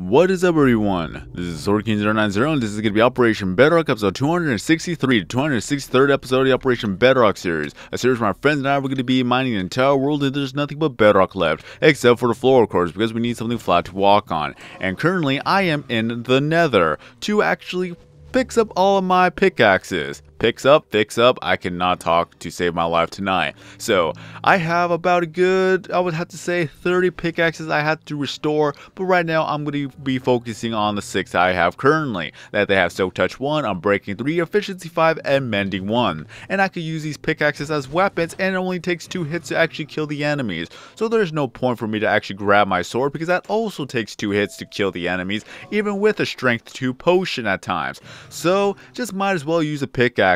What is up, everyone? This is SwordKing090 and this is going to be Operation Bedrock episode 263 to 263rd episode of the Operation Bedrock series. A series where my friends and I are going to be mining the entire world and there's nothing but bedrock left, except for the floor, of course, because we need something flat to walk on. And currently, I am in the Nether to actually fix up all of my pickaxes. Fix up, I cannot talk to save my life tonight. So, I have about a good, I would have to say 30 pickaxes I have to restore, but right now I'm going to be focusing on the 6 I have currently. That they have Soak Touch 1, Unbreaking 3, Efficiency 5, and Mending 1. And I could use these pickaxes as weapons, and it only takes 2 hits to actually kill the enemies. So there's no point for me to actually grab my sword, because that also takes 2 hits to kill the enemies, even with a Strength 2 potion at times. So, just might as well use a pickaxe.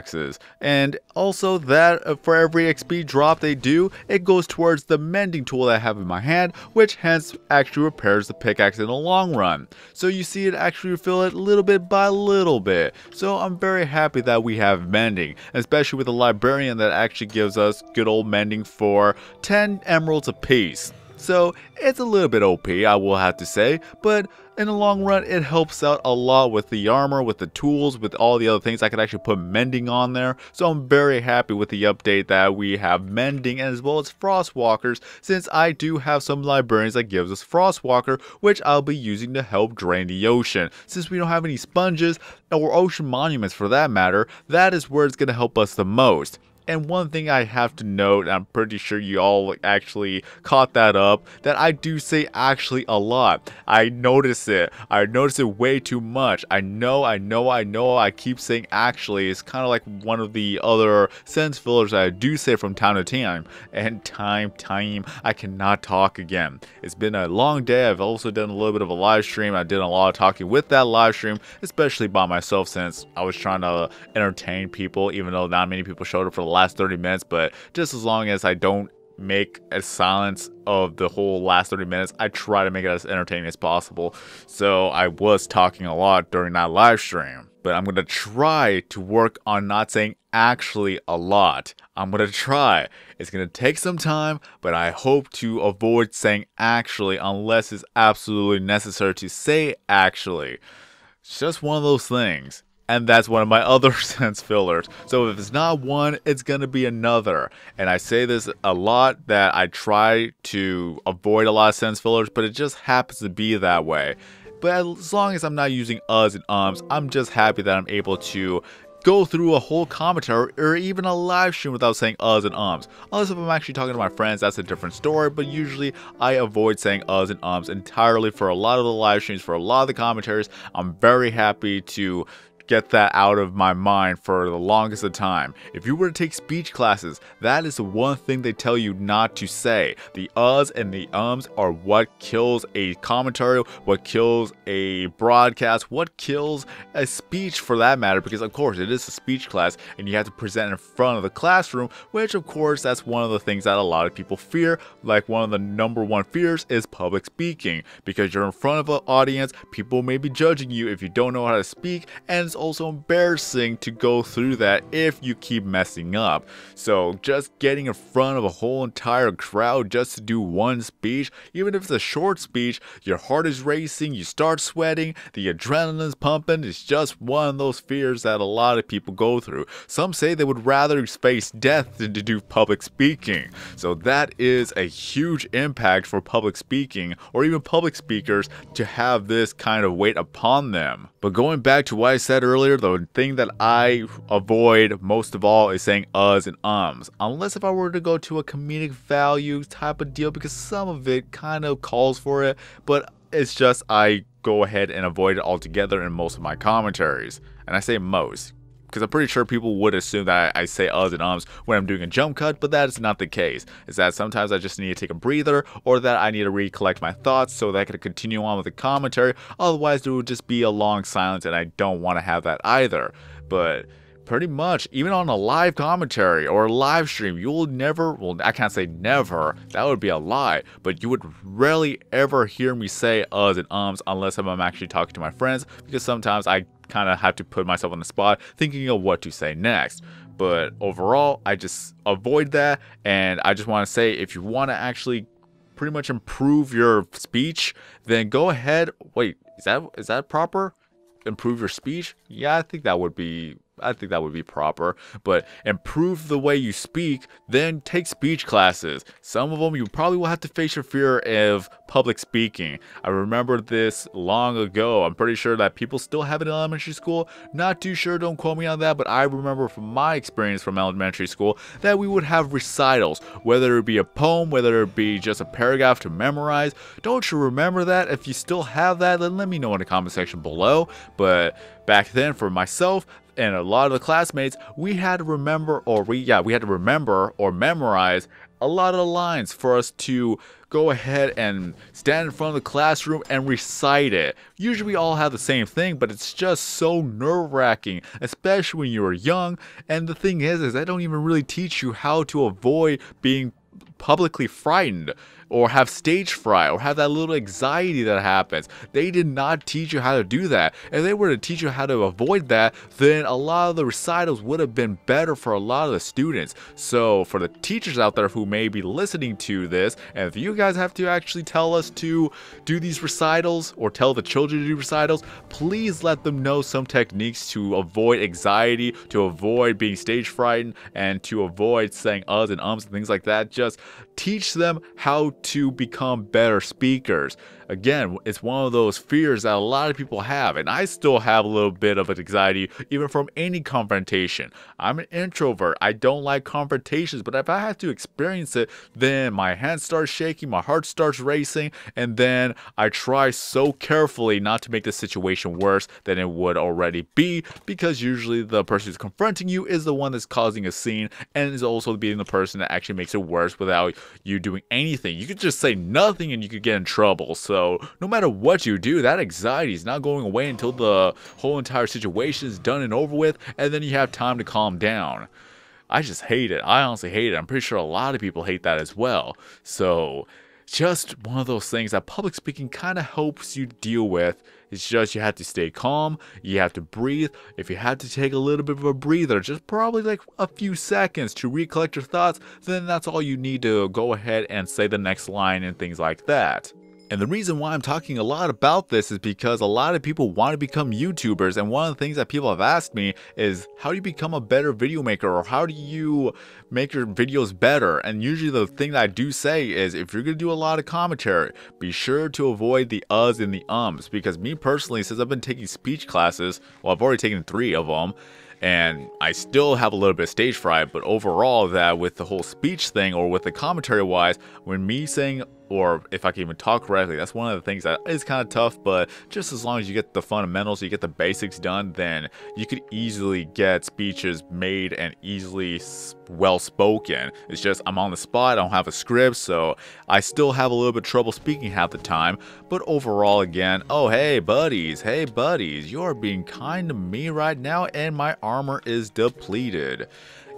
And also that for every XP drop they do, it goes towards the mending tool that I have in my hand, which hence actually repairs the pickaxe in the long run. So you see it actually refill it little bit by little bit. So I'm very happy that we have mending, especially with the librarian that actually gives us good old mending for 10 emeralds apiece. So it's a little bit OP, I will have to say, but in the long run, it helps out a lot with the armor, with the tools, with all the other things. I could actually put mending on there. So I'm very happy with the update that we have mending as well as frostwalkers, since I do have some librarians that gives us frostwalker, which I'll be using to help drain the ocean. Since we don't have any sponges or ocean monuments for that matter, that is where it's going to help us the most. And one thing I have to note, I'm pretty sure you all actually caught that up, that I do say actually a lot. I notice it. I notice it way too much. I know. I keep saying actually. It's kind of like one of the other sentence fillers that I do say from time to time. And time, I cannot talk again. It's been a long day. I've also done a little bit of a live stream. I did a lot of talking with that live stream, especially by myself, since I was trying to entertain people, even though not many people showed up for the last 30 minutes, but just as long as I don't make a silence of the whole last 30 minutes, I try to make it as entertaining as possible. So I was talking a lot during that live stream, but I'm going to try to work on not saying actually a lot. I'm going to try. It's going to take some time, but I hope to avoid saying actually unless it's absolutely necessary to say actually. It's just one of those things. And that's one of my other sense fillers. So if it's not one, it's going to be another. And I say this a lot, that I try to avoid a lot of sense fillers, but it just happens to be that way. But as long as I'm not using uhs and ums, I'm just happy that I'm able to go through a whole commentary or even a live stream without saying uhs and ums. Unless if I'm actually talking to my friends, that's a different story, but usually I avoid saying uhs and ums entirely for a lot of the live streams, for a lot of the commentaries. I'm very happy to get that out of my mind for the longest of time. If you were to take speech classes, that is the one thing they tell you not to say. The uhs and the ums are what kills a commentary, what kills a broadcast, what kills a speech for that matter, because of course it is a speech class and you have to present in front of the classroom, which of course that's one of the things that a lot of people fear. Like one of the #1 fears is public speaking, because you're in front of an audience, people may be judging you if you don't know how to speak, and it's also embarrassing to go through that if you keep messing up. So just getting in front of a whole entire crowd just to do one speech, even if it's a short speech, your heart is racing, you start sweating, the adrenaline's pumping. It's just one of those fears that a lot of people go through. Some say they would rather face death than to do public speaking. So that is a huge impact for public speaking, or even public speakers, to have this kind of weight upon them. But going back to what I said earlier, the thing that I avoid most of all is saying uhs and ums. Unless if I were to go to a comedic value type of deal, because some of it kind of calls for it, but it's just I go ahead and avoid it altogether in most of my commentaries. And I say most, because I'm pretty sure people would assume that I say uhs and ums when I'm doing a jump cut, but that is not the case. It's that sometimes I just need to take a breather, or that I need to recollect my thoughts so that I can continue on with the commentary. Otherwise, there would just be a long silence, and I don't want to have that either. But pretty much, even on a live commentary or a live stream, you will never, well, I can't say never, that would be a lie, but you would rarely ever hear me say uhs and ums unless I'm actually talking to my friends, because sometimes I kind of have to put myself on the spot thinking of what to say next. But overall, I just avoid that, and I just want to say, if you want to actually pretty much improve your speech, then go ahead. Wait, is that proper? Improve your speech? Yeah, I think that would be proper. But improve the way you speak, then take speech classes. Some of them you probably will have to face your fear of public speaking. I remember this long ago. I'm pretty sure that people still have it in elementary school. Not too sure, don't quote me on that, but I remember from my experience from elementary school that we would have recitals, whether it be a poem, whether it be just a paragraph to memorize. Don't you remember that? If you still have that, then let me know in the comment section below. But back then, for myself and a lot of the classmates, we had to remember or memorize a lot of the lines for us to go ahead and stand in front of the classroom and recite it. Usually we all have the same thing, but it's just so nerve-wracking, especially when you were young. And the thing is they don't even really teach you how to avoid being publicly frightened, or have stage fright, or have that little anxiety that happens. They did not teach you how to do that. If they were to teach you how to avoid that, then a lot of the recitals would have been better for a lot of the students. So for the teachers out there who may be listening to this, and if you guys have to actually tell us to do these recitals, or tell the children to do recitals, please let them know some techniques to avoid anxiety, to avoid being stage frightened, and to avoid saying uhs and ums and things like that. Just teach them how to become better speakers. Again, it's one of those fears that a lot of people have, and I still have a little bit of an anxiety even from any confrontation. I'm an introvert. I don't like confrontations, but if I have to experience it, then my hands start shaking, my heart starts racing, and then I try so carefully not to make the situation worse than it would already be, because usually the person who's confronting you is the one that's causing a scene, and is also being the person that actually makes it worse without you doing anything. You could just say nothing and you could get in trouble. So no matter what you do, that anxiety is not going away until the whole entire situation is done and over with, and then you have time to calm down. I just hate it. I honestly hate it. I'm pretty sure a lot of people hate that as well. So just one of those things that public speaking kind of helps you deal with. It's just you have to stay calm, you have to breathe. If you have to take a little bit of a breather, just probably like a few seconds to recollect your thoughts, then that's all you need to go ahead and say the next line and things like that. And the reason why I'm talking a lot about this is because a lot of people want to become YouTubers, and one of the things that people have asked me is, how do you become a better video maker, or how do you make your videos better? And usually the thing that I do say is, if you're going to do a lot of commentary, be sure to avoid the uhs and the ums, because me personally, since I've been taking speech classes, well, I've already taken 3 of them, and I still have a little bit of stage fright, but overall, that with the whole speech thing, or with the commentary wise, when me saying, or if I can even talk correctly, that's one of the things that is kind of tough, but just as long as you get the fundamentals, you get the basics done, then you could easily get speeches made and easily well spoken. It's just I'm on the spot, I don't have a script, so I still have a little bit of trouble speaking half the time. But overall, again, oh hey buddies, you're being kind to me right now, and my armor is depleted.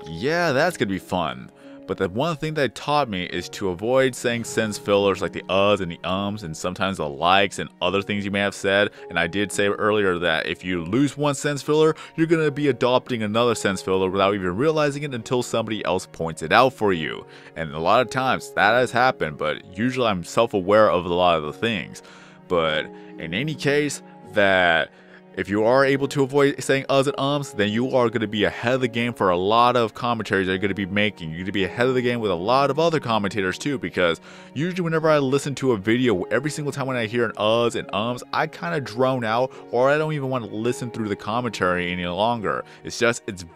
Yeah, that's gonna be fun. But the one thing that it taught me is to avoid saying sentence fillers like the uhs and the ums, and sometimes the likes and other things you may have said. And I did say earlier that if you lose one sentence filler, you're going to be adopting another sentence filler without even realizing it until somebody else points it out for you. And a lot of times that has happened, but usually I'm self-aware of a lot of the things. But in any case, that if you are able to avoid saying uhs and ums, then you are going to be ahead of the game for a lot of commentaries that you're going to be making. You're going to be ahead of the game with a lot of other commentators too, because usually whenever I listen to a video, every single time when I hear an uhs and ums, I kind of drone out, or I don't even want to listen through the commentary any longer. It's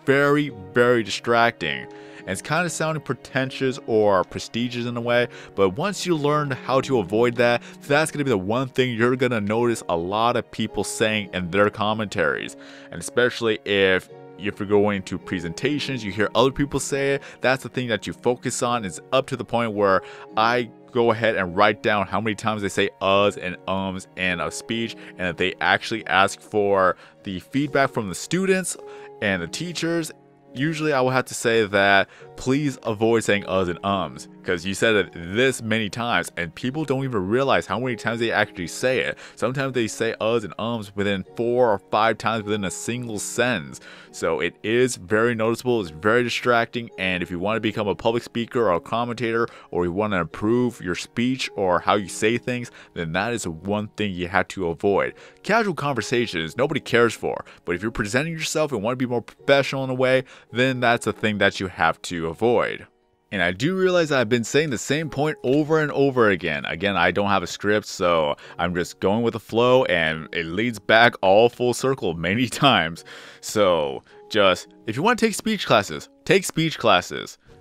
very, very distracting. And it's kind of sounding pretentious or prestigious in a way, but once you learn how to avoid that, that's going to be the one thing you're going to notice a lot of people saying in their commentaries. And especially if you're going to presentations, you hear other people say it, that's the thing that you focus on. It's up to the point where I go ahead and write down how many times they say uhs and ums in a speech, and if they actually ask for the feedback from the students and the teachers usually I will have to say that please avoid saying uhs and ums, because you said it this many times and people don't even realize how many times they actually say it. Sometimes they say uhs and ums within 4 or 5 times within a single sentence. So it is very noticeable, it's very distracting, and if you want to become a public speaker or a commentator, or you want to improve your speech or how you say things, then that is one thing you have to avoid. Casual conversations nobody cares for, but if you're presenting yourself and want to be more professional in a way, then that's a thing that you have to avoid. And I do realize that I've been saying the same point over and over again. Again, I don't have a script, so I'm just going with the flow, and it leads back all full circle many times. So just, if you want to take speech classes,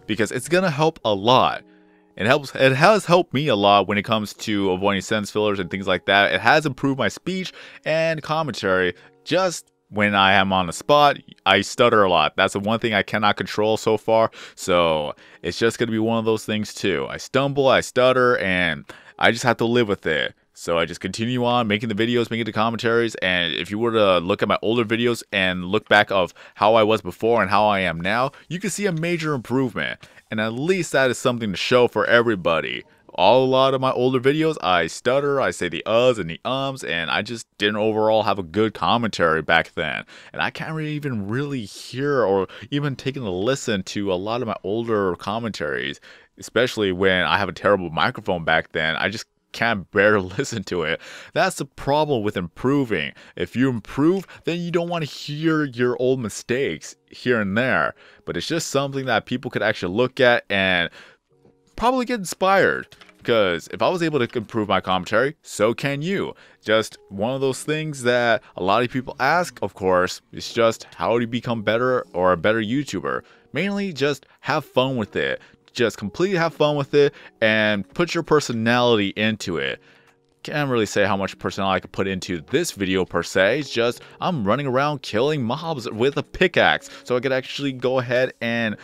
because it's gonna help a lot. It has helped me a lot when it comes to avoiding sentence fillers and things like that. It has improved my speech and commentary. Just when I am on the spot, I stutter a lot. That's the one thing I cannot control so far. So it's just going to be one of those things too. I stumble, I stutter, and I just have to live with it. So I just continue on making the videos, making the commentaries, and if you were to look at my older videos and look back of how I was before and how I am now, you can see a major improvement. And at least that is something to show for everybody. A lot of my older videos, I stutter, I say the uhs and the ums, and I just didn't overall have a good commentary back then. And I can't even really hear or even taking a listen to a lot of my older commentaries, especially when I have a terrible microphone back then. I just can't bear to listen to it. That's the problem with improving. If you improve, then you don't want to hear your old mistakes here and there. But it's just something that people could actually look at and probably get inspired. Because if I was able to improve my commentary, so can you. Just one of those things that a lot of people ask, of course. It's just how do you become better or a better YouTuber? Mainly just have fun with it. Just completely have fun with it and put your personality into it. Can't really say how much personality I could put into this video per se. It's just I'm running around killing mobs with a pickaxe. So I could actually go ahead and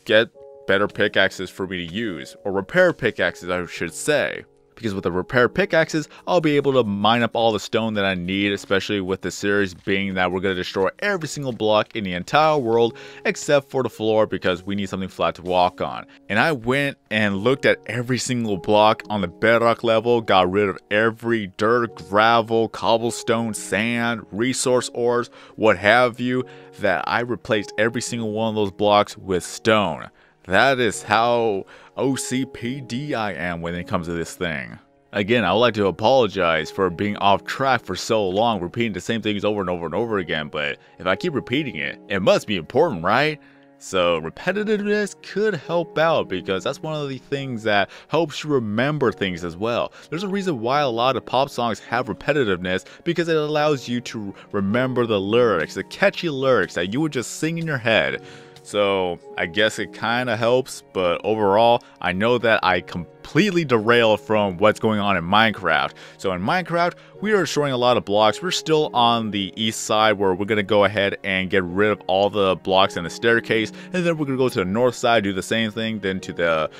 get better pickaxes for me to use, or repair pickaxes I should say, because with the repair pickaxes I'll be able to mine up all the stone that I need, especially with the series being that we're going to destroy every single block in the entire world except for the floor, because we need something flat to walk on. And I went and looked at every single block on the bedrock level, got rid of every dirt, gravel, cobblestone, sand, resource ores, what have you, that I replaced every single one of those blocks with stone. That is how OCPD I am when it comes to this thing. Again, I would like to apologize for being off track for so long, repeating the same things over and over and over again, but if I keep repeating it, it must be important, right? So repetitiveness could help out, because that's one of the things that helps you remember things as well. There's a reason why a lot of pop songs have repetitiveness, because it allows you to remember the lyrics, the catchy lyrics that you would just sing in your head. So I guess it kind of helps, but overall, I know that I completely derailed from what's going on in Minecraft. So in Minecraft, we are destroying a lot of blocks. We're still on the east side, where we're going to go ahead and get rid of all the blocks in the staircase. And then we're going to go to the north side, do the same thing, then to the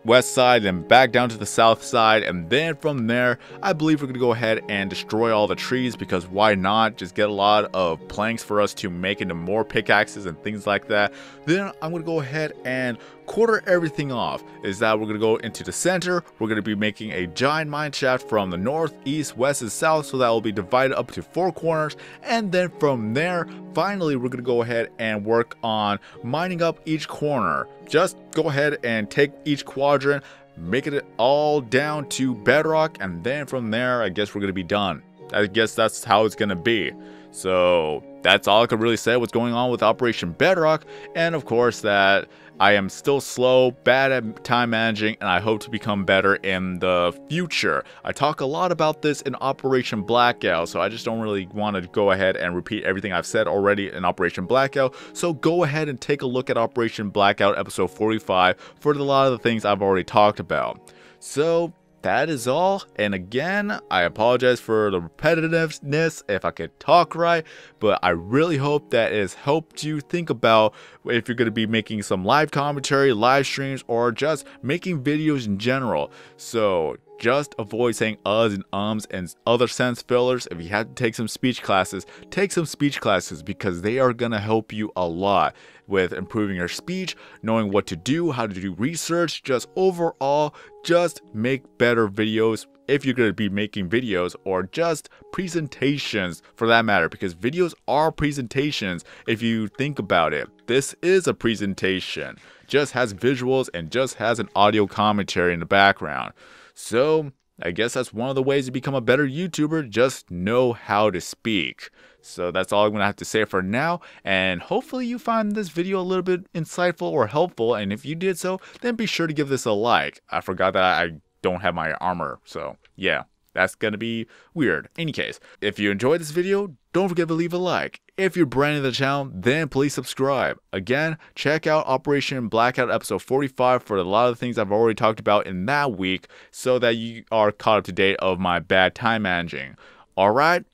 west side, then back down to the south side, and then from there I believe we're gonna go ahead and destroy all the trees, because why not? Just get a lot of planks for us to make into more pickaxes and things like that. Then I'm gonna go ahead and quarter everything off. Is that we're gonna go into the center, we're gonna be making a giant mine shaft from the north, east, west, and south, so that will be divided up to 4 corners. And then from there, finally we're gonna go ahead and work on mining up each corner. Just go ahead and take each quadrant, make it all down to bedrock, and then from there I guess we're gonna be done. I guess that's how it's gonna be. So that's all I could really say what's going on with Operation Bedrock, and of course that I am still slow, bad at time managing, and I hope to become better in the future. I talk a lot about this in Operation Blackout, so I just don't really want to go ahead and repeat everything I've said already in Operation Blackout. So go ahead and take a look at Operation Blackout episode 45 for a lot of the things I've already talked about. So that is all, and again, I apologize for the repetitiveness if I could talk right, but I really hope that it has helped you think about if you're going to be making some live commentary, live streams, or just making videos in general. So just avoid saying uhs and ums and other sense fillers. If you have to take some speech classes, take some speech classes because they are going to help you a lot with improving your speech, knowing what to do, how to do research, just overall, just make better videos if you're going to be making videos, or just presentations for that matter, because videos are presentations if you think about it. This is a presentation, just has visuals and just has an audio commentary in the background. So I guess that's one of the ways to become a better YouTuber, just know how to speak. So that's all I'm going to have to say for now, and hopefully you find this video a little bit insightful or helpful, and if you did so, then be sure to give this a like. I forgot that I don't have my armor, so yeah, that's going to be weird. Any case, if you enjoyed this video, don't forget to leave a like. If you're brand new to the channel, then please subscribe. Again, check out Operation Blackout episode 45 for a lot of the things I've already talked about in that week, so that you are caught up to date of my bad time managing. Alright.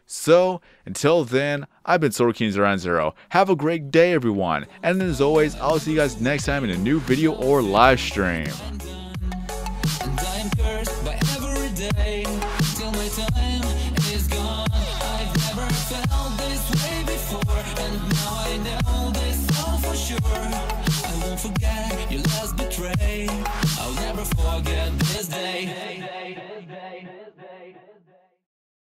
So, until then, I've been SwordKing090. Have a great day, everyone. And as always, I'll see you guys next time in a new video or live stream.